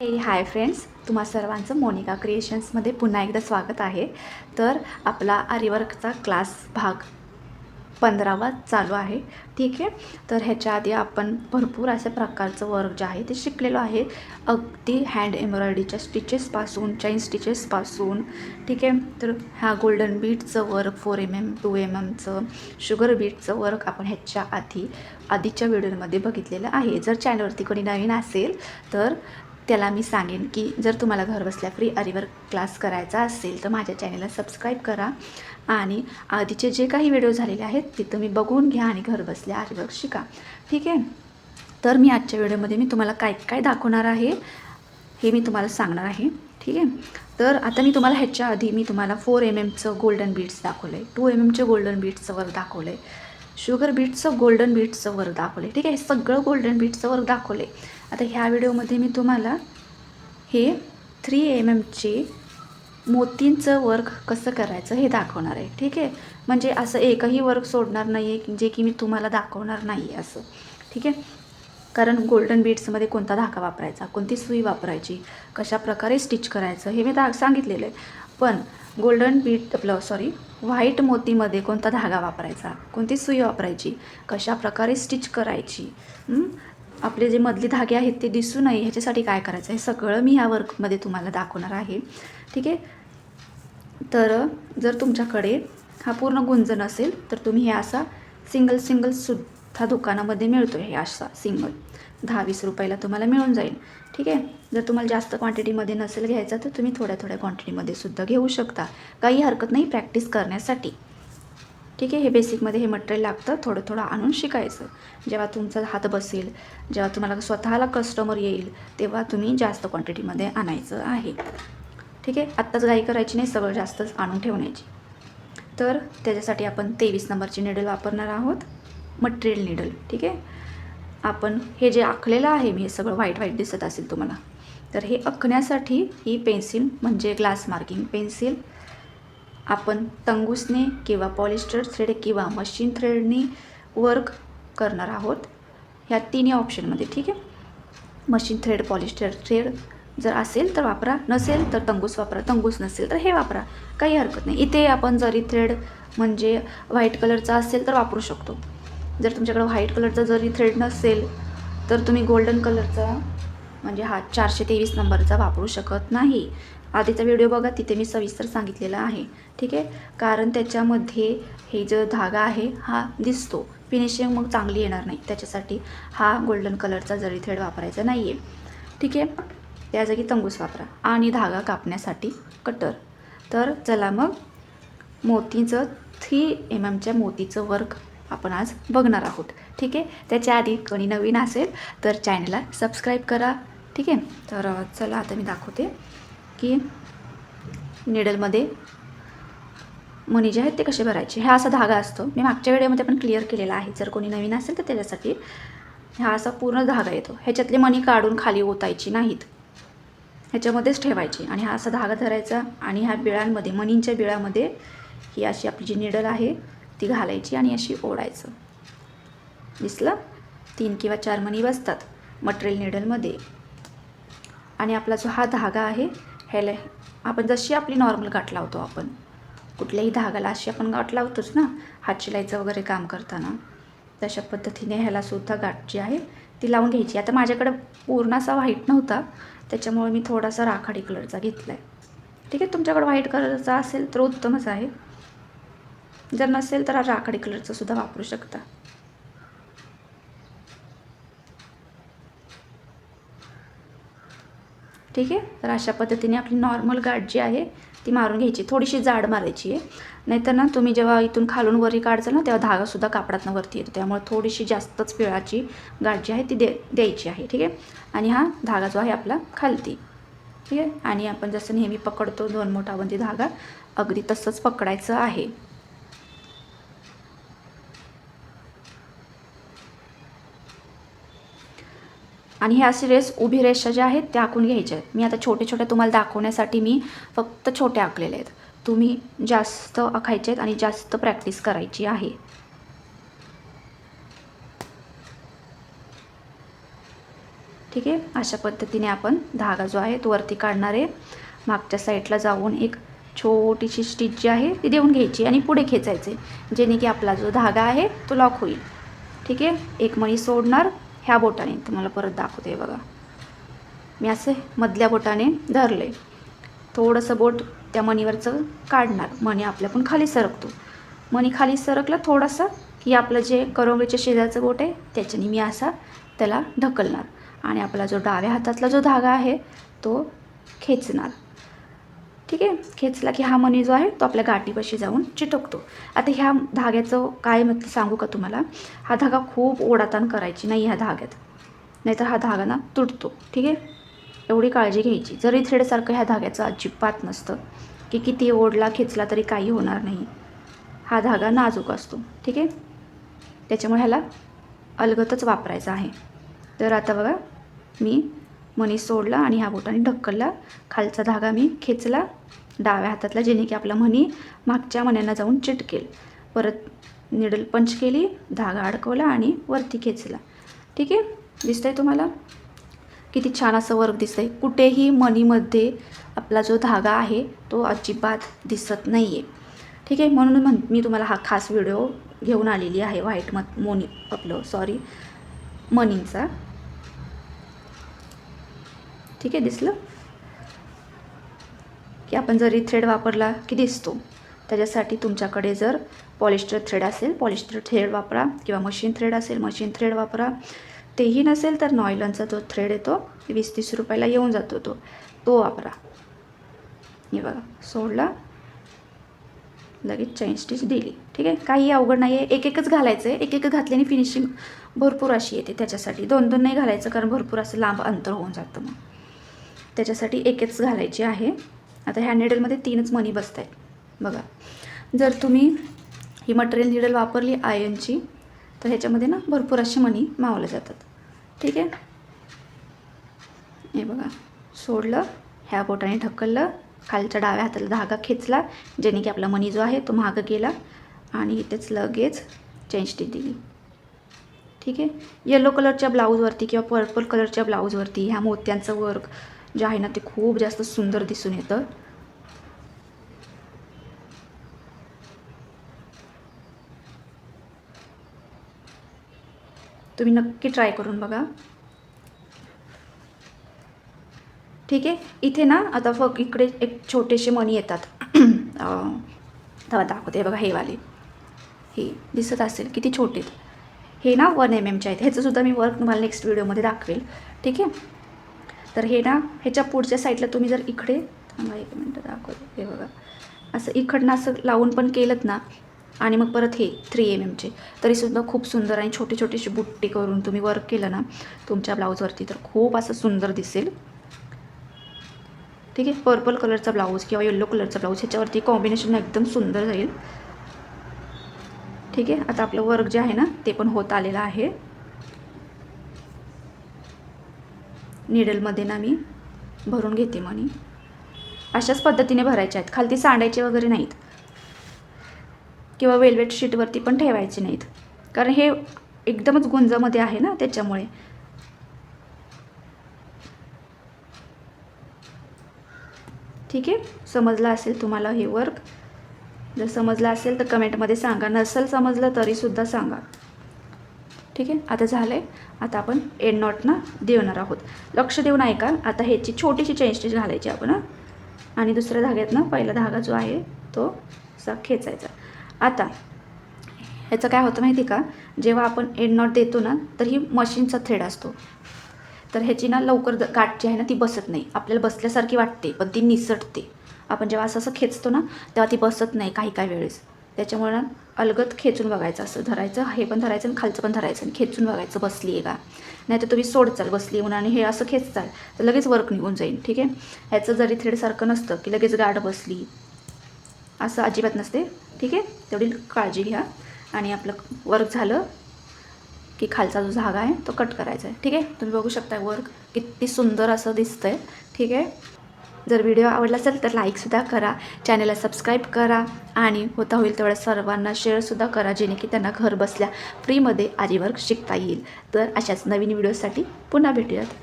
Hi friends, तुम्हा सर्वांचं मोनिका क्रिएशन्समध्ये पुन्हा एकदा स्वागत आहे. तर आपला आरीवर्कचा क्लास भाग 15वा चालू आहे. ठीक आहे. तर ह्याच्या आधी आपण भरपूर अशा प्रकारचं वर्क जे आहे ते शिकलेलो आहे. अगदी हँड एम्ब्रॉयडरीच्या स्टिचेसपासून, चैन स्टिचेसपासून. ठीक आहे. तर ह्या गोल्डन बीडचं वर्क 4mm 2mmचं शुगर बीडचं वर्क आपण ह्याच्या आधीच्या व्हिडिओमध्ये बघितलेलं आहे. जर चॅनलवरती कोणी नवीन असेल तर त्याला मी सांगेन की जर तुम्हाला घरबसल्या फ्री आरीवर्क क्लास करायचा असेल तर माझ्या चॅनलला सबस्क्राईब करा आणि आधीचे जे काही व्हिडिओ झालेले आहेत ते तुम्ही बघून घ्या आणि घरबसल्या आरीवर्क शिका. ठीक आहे. तर मी आजच्या व्हिडिओमध्ये मी तुम्हाला काय काय दाखवणार आहे हे मी तुम्हाला सांगणार आहे. ठीक आहे. तर आता मी तुम्हाला ह्याच्या आधी मी तुम्हाला 4mmचं गोल्डन बीड्स दाखवलं आहे, 2mmचे गोल्डन बीड्सचं वर्क दाखवलं आहे, शुगर बीट्सचं गोल्डन बीट्सचं वर्क दाखवले. ठीक आहे. सगळं गोल्डन बीट्सचं वर्क दाखवले. आता ह्या व्हिडिओमध्ये मी तुम्हाला हे 3mmचे मोतींचं वर्क कसं करायचं हे दाखवणार आहे. ठीक आहे. म्हणजे असं एकही वर्क सोडणार नाही आहे जे की मी तुम्हाला दाखवणार नाही आहे असं. ठीक आहे. कारण गोल्डन बीट्समध्ये कोणता धागा वापरायचा, कोणती सुई वापरायची, कशा प्रकारे स्टिच करायचं हे मी सांगितलेलं आहे. पण गोल्डन बीट व्हाईट मोतीमध्ये कोणता धागा वापरायचा, कोणती सुई वापरायची, कशा प्रकारे स्टिच करायची, आपले जे मधले धागे आहेत ते दिसू नये ह्याच्यासाठी काय करायचं हे सगळं मी ह्या वर्कमध्ये तुम्हाला दाखवणार आहे. ठीक आहे. तर जर तुमच्याकडे हा पूर्ण गुंज नसेल तर तुम्ही हे असा सिंगल दुकानामध्ये मिळतो. हे असा सिंगल 10-20 रुपयाला तुम्हाला मिळून जाईल. ठीक आहे. जर तुम्हाला जास्त क्वांटिटीमध्ये नसेल घ्यायचा तर तुम्ही थोड्या क्वांटिटीमध्ये सुद्धा घेऊ शकता. काही हरकत नाही प्रॅक्टिस करण्यासाठी. ठीक आहे. हे बेसिकमध्ये हे मटेरियल लागतं. थोडं आणून शिकायचं. जेव्हा तुमचा हात बसेल, जेव्हा तुम्हाला स्वतःला कस्टमर येईल तेव्हा तुम्ही जास्त क्वांटिटीमध्ये आणायचं आहे. ठीक आहे. आत्ताच घाई करायची नाही, सगळं जास्तच आणून ठेवण्याची. तर त्याच्यासाठी आपण 23 नंबरची निडल वापरणार आहोत, मटेरियल निडल. ठीक आहे. आपण हे जे आखलेलं आहे मी हे सगळं व्हाईट दिसत असेल तुम्हाला, तर हे आखण्यासाठी ही पेन्सिल म्हणजे ग्लास मार्किंग पेन्सिल आपण तंगूसने किंवा पॉलिस्टर थ्रेड किंवा मशीन थ्रेडने वर्क करणार आहोत. ह्या तिन्ही ऑप्शनमध्ये. ठीक आहे. मशीन थ्रेड, पॉलिस्टर थ्रेड जर असेल तर वापरा, नसेल तर तंगूस वापरा, तंगूस नसेल तर हे वापरा, काही हरकत नाही. इथे आपण जरी थ्रेड म्हणजे व्हाईट कलरचा असेल तर वापरू शकतो. जर तुमच्याकडे व्हाईट कलरचा जरी थ्रेड नसेल तर तुम्ही गोल्डन कलरचा म्हणजे हा 423 नंबरचा वापरू शकत नाही. आधीचा व्हिडिओ बघा, तिथे मी सविस्तर सांगितलेलं आहे. ठीक आहे. कारण त्याच्यामध्ये हे जो धागा आहे हा दिसतो, फिनिशिंग मग चांगली येणार नाही. त्याच्यासाठी हा गोल्डन कलरचा जरी थ्रेड वापरायचा नाही आहे. ठीक आहे. त्या जागी तंगूस वापरा आणि धागा कापण्यासाठी कटर. तर चला मग मोतीचं 3mmच्या मोतीचं वर्क आपण आज बघणार आहोत. ठीक आहे. त्याच्या आधी कोणी नवीन असेल तर चॅनलला सबस्क्राईब करा. ठीक आहे. तर चला आता मी दाखवते की निडलमध्ये मणी जे आहेत ते कसे भरायचे. हा असा धागा असतो, मी मागच्या व्हिडिओमध्ये पण क्लिअर केलेला आहे. जर कोणी नवीन असेल तर त्याच्यासाठी हा असा पूर्ण धागा येतो. ह्याच्यातले मणी काढून खाली ओतायची नाहीत, ह्याच्यामध्येच ठेवायची आणि हा असा धागा धरायचा आणि ह्या बिळांमध्ये, मणींच्या बिळामध्ये ही अशी आपली जी निडल आहे ती घालायची आणि अशी ओढायचं. दिसलं? 3 किंवा 4 मणी बसतात मटेरियल निडलमध्ये. आणि आपला जो हा धागा आहे ह्याला आपण जशी आपली नॉर्मल गाठ लावतो, आपण कुठल्याही धागाला अशी आपण गाठ लावतोच ना हात शिलाईचं वगैरे काम करताना, तशा पद्धतीने ह्याला सुद्धा गाठ जी आहे ती लावून घ्यायची. आता माझ्याकडे पूर्ण असा व्हाईट नव्हता त्याच्यामुळे मी थोडासा राखाडी कलरचा घेतला आहे. ठीक आहे. तुमच्याकडे व्हाईट कलरचा असेल तर उत्तमच आहे, जर नसेल तर राखाडी कलरचा सुद्धा वापरू शकता. ठीक आहे. तर अशा पद्धतीने आपली नॉर्मल गाठ जी आहे ती मारून घ्यायची, थोडीशी जाड मारायची आहे. नाहीतर ना तुम्ही जेव्हा इथून खालून वरी काढचाल ना तेव्हा धागासुद्धा कापडातनं वरती येतो, त्यामुळे थोडीशी जास्तच पिळाची गाठ जी आहे ती द्यायची आहे. ठीक आहे. आणि हा धागा जो आहे आपला खालती. ठीक आहे. आणि आपण जसं नेहमी पकडतो 2 मोठाबंदी धागा, अगदी तसंच पकडायचं आहे. आणि हे अशी उभी रेषा ज्या आहेत त्या आखून घ्यायच्या आहेत. मी आता छोटे तुम्हाला दाखवण्यासाठी मी फक्त छोटे आखलेले आहेत. तुम्ही जास्त आखायचे आहेत आणि जास्त प्रॅक्टिस करायची आहे. ठीक ठीक आहे. अशा पद्धतीने आपण धागा जो आहे तो वरती काढणार आहे. मागच्या साईडला जाऊन एक छोटीशी स्टिच जी आहे ती देऊन घ्यायची आणि पुढे खेचायचे, जेणे की आपला जो धागा आहे तो लॉक होईल. ठीक आहे. एक मणी सोडणार ह्या बोटाने, तुम्हाला परत दाखवते बघा. मी असे मधल्या बोटाने धरले, थोडंसं बोट त्या मणीवरचं काढणार. मणी आपल्याकडून खाली सरकतो. मणी खाली सरकला थोडासा की आपलं जे करवलीच्या शेजारचं बोट आहे त्याच्याने मी असा त्याला ढकलणार आणि आपला जो डाव्या हातातला जो धागा आहे तो खेचणार. ठीक आहे. खेचला की हा मणी जो आहे तो आपल्या गाठीपाशी जाऊन चिटकतो. आता ह्या धाग्याचं काय म्हटलं सांगू का तुम्हाला, हा धागा खूप ओढाताण करायची नाही ह्या धाग्यात, नाहीतर हा धागा ना तुटतो. ठीक आहे. एवढी काळजी घ्यायची. जरी थ्रेडसारखं ह्या धाग्याचं अजिबात नसतं की किती ओढला खेचला तरी काही होणार नाही. हा धागा नाजूक असतो. ठीक आहे. त्याच्यामुळे ह्याला अलगतच वापरायचा आहे. तर आता बघा, मी मणी सोडला आणि ह्या बोटाने ढकलला, खालचा धागा मी खेचला डाव्या हातातला, जेणे की आपला मणी मागच्या मण्यांना जाऊन चिटकेल. परत निडल पंच केली, धागा अडकवला आणि वरती खेचला. ठीक आहे. दिसतंय तुम्हाला किती छान असं वर्क दिसतंय. कुठेही मणीमध्ये आपला जो धागा आहे तो अजिबात दिसत नाही आहे. ठीक आहे. म्हणून मी तुम्हाला हा खास व्हिडिओ घेऊन आलेली आहे व्हाईट मणींचा. ठीक आहे. दिसलं की आपण जरी थ्रेड वापरला की दिसतो. त्याच्यासाठी तुमच्याकडे जर पॉलिस्टर थ्रेड असेल पॉलिस्टर थ्रेड वापरा, किंवा मशीन थ्रेड असेल मशीन थ्रेड वापरा. तेही नसेल तर नॉयलॉनचा जो थ्रेड येतो 20-30 रुपयाला येऊन जातो तो वापरा. हे बघा, सोडला, लगेच चैन स्टिच दिली. ठीक आहे. काही अवघड नाही आहे. एकच घालायचं आहे. एक घातल्याने फिनिशिंग भरपूर अशी येते. त्याच्यासाठी 2 नाही घालायचं, कारण भरपूर असं लांब अंतर होऊन जातं. मग त्याच्यासाठी एकच घालायची आहे. आता ह्या निडलमध्ये 3च मणी बसत आहेत बघा. जर तुम्ही ही मटेरियल निडल वापरली आयनची तर ह्याच्यामध्ये ना भरपूर अशी मणी मावले जातात. ठीक आहे. हे बघा, सोडलं, ह्या बोटाने ढकललं, खालच्या डाव्या हाताला धागा खेचला, जेणे की आपला मणी जो आहे तो मागं गेला आणि इथेच लगेच चेन स्टिच दिली. ठीक आहे. येलो कलरच्या ब्लाऊजवरती किंवा पर्पल कलरच्या ब्लाऊजवरती ह्या मोत्यांचं वर्क जे आहे ना ते खूप जास्त सुंदर दिसून येतं. तुम्ही नक्की ट्राय करून बघा. ठीक आहे. इथे ना आता फक्त इकडे एक छोटेसे मणी येतात. तेव्हा दाखवते बघा, हे वाले, हे दिसत असेल किती छोटे. हे ना 1 mm आहेत. ह्याचंसुद्धा मी वर्क तुम्हाला नेक्स्ट व्हिडिओमध्ये दाखवेल. ठीक आहे. तर हे ना ह्याच्या पुढच्या साईडला तुम्ही जर इकडे थांबा 1 मिनटं दाखवते. हे बघा, असं इकडनं असं लावून पण केलं ना आणि मग परत हे 3 mm तरीसुद्धा खूप सुंदर आणि छोटी छोटीशी बुट्टी करून तुम्ही वर्क केलं ना तुमच्या ब्लाऊजवरती तर खूप असं सुंदर दिसेल. ठीक आहे. पर्पल कलरचा ब्लाऊज किंवा येलो कलरचा ब्लाऊज ह्याच्यावरती कॉम्बिनेशन एकदम सुंदर जाईल. ठीक आहे. आता आपलं वर्क जे आहे ना ते पण होत आलेलं आहे. निडलमध्ये ना मी भरून घेते मणी. अशाच पद्धतीने भरायचे आहेत. खालती सांडायचे वगैरे नाहीत किंवा वेल्वेट शीटवरती पण ठेवायचे नाहीत, कारण हे एकदमच गुंजामध्ये आहे ना त्याच्यामुळे. ठीक आहे. समजलं असेल तुम्हाला हे वर्क. जर समजलं असेल तर कमेंटमध्ये सांगा, नसेल समजलं तरीसुद्धा सांगा. ठीक आहे. आता झालं आहे. आता आपण एंड नॉट ना देणार आहोत. लक्ष देऊन ऐका. आता ह्याची छोटीशी चेन स्टिच घालायची आपण आणि दुसऱ्या धाग्यात ना पहिला धागा जो आहे तो असा खेचायचा. आता ह्याचं काय होतं माहिती का, जेव्हा आपण एंड नॉट देतो ना तर ही मशीनचा थ्रेड असतो, तर ह्याची ना लवकर गाठ जी आहे ना ती बसत नाही. आपल्याला बसल्यासारखी वाटते पण ती निसटते. आपण जेव्हा असं खेचतो ना तेव्हा ती बसत नाही काही वेळेस. त्याच्यामुळे ना अलगद खेचून बघायचं, असं धरायचं, हे पण धरायचं आणि खालचं पण धरायचं आणि खेचून बघायचं बसली आहे का. नाही तर तुम्ही सोडचाल बसली म्हणून आणि हे असं खेचचाल तर लगेच वर्क निघून जाईल. ठीक आहे. ह्याचं जरी थ्रेडसारखं नसतं की लगेच गाठ बसली, असं अजिबात नसते. ठीक आहे. तेवढी काळजी घ्या. आणि आपलं वर्क झालं की खालचा जो धागा आहे तो कट करायचा आहे. ठीक आहे. तुम्ही बघू शकता वर्क किती सुंदर असं दिसतंय. ठीक आहे. जर व्हिडिओ आवडला असेल तर लाईकसुद्धा करा, चॅनलला सबस्क्राईब करा आणि होता होईल तेवढ्या सर्वांना शेअरसुद्धा करा, जेणे की त्यांना घर बसल्या फ्रीमध्ये आरी वर्क शिकता येईल. तर अशाच नवीन व्हिडिओसाठी पुन्हा भेटूयात.